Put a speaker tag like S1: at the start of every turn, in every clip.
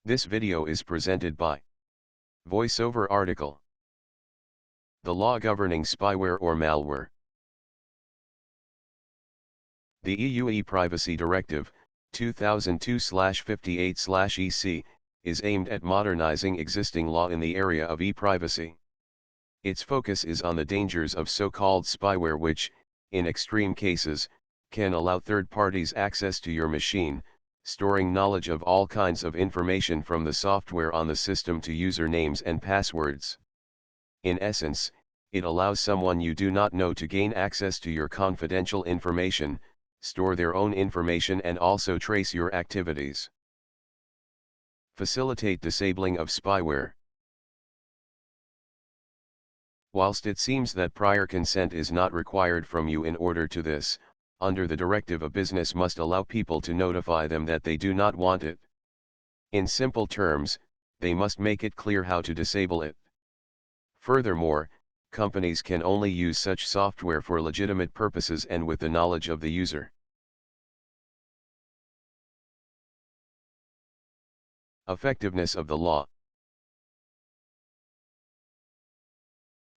S1: This video is presented by VoiceOver article. The law governing spyware or malware. The EU e-Privacy Directive, 2002/58/EC, is aimed at modernizing existing law in the area of e-privacy. Its focus is on the dangers of so-called spyware which, in extreme cases, can allow third parties access to your machine, storing knowledge of all kinds of information from the software on the system to usernames and passwords. In essence, it allows someone you do not know to gain access to your confidential information, store their own information and also trace your activities. Facilitate disabling of spyware. Whilst it seems that prior consent is not required from you in order to this, under the directive a business must allow people to notify them that they do not want it. In simple terms, they must make it clear how to disable it. Furthermore, companies can only use such software for legitimate purposes and with the knowledge of the user. Effectiveness of the law.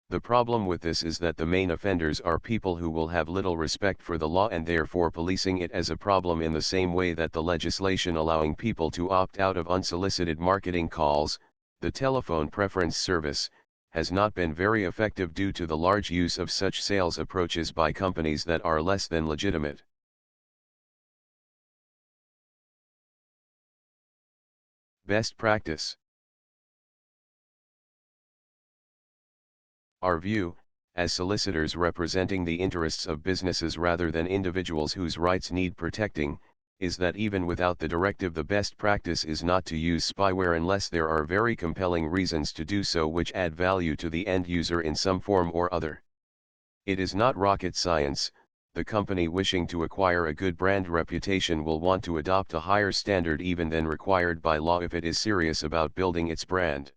S1: The problem with this is that the main offenders are people who will have little respect for the law and therefore policing it as a problem in the same way that the legislation allowing people to opt out of unsolicited marketing calls, the telephone preference service, has not been very effective due to the large use of such sales approaches by companies that are less than legitimate. Best practice. Our view, as solicitors representing the interests of businesses rather than individuals whose rights need protecting, is that even without the directive the best practice is not to use spyware unless there are very compelling reasons to do so which add value to the end user in some form or other. It is not rocket science. The company wishing to acquire a good brand reputation will want to adopt a higher standard even than required by law if it is serious about building its brand.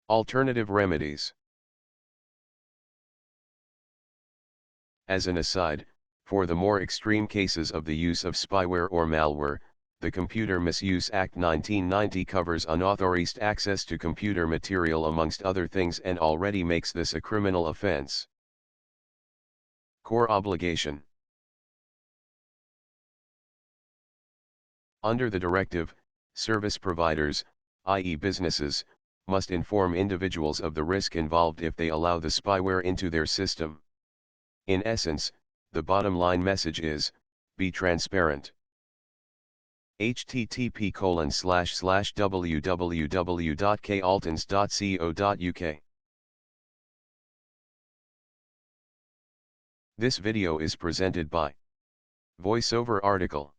S1: Alternative remedies. As an aside, for the more extreme cases of the use of spyware or malware, the Computer Misuse Act 1990 covers unauthorized access to computer material amongst other things and already makes this a criminal offense. Core obligation. Under the directive, service providers, i.e. businesses, must inform individuals of the risk involved if they allow the spyware into their system. In essence, the bottom line message is, be transparent. http://www.kaltons.co.uk. This video is presented by VoiceOver article.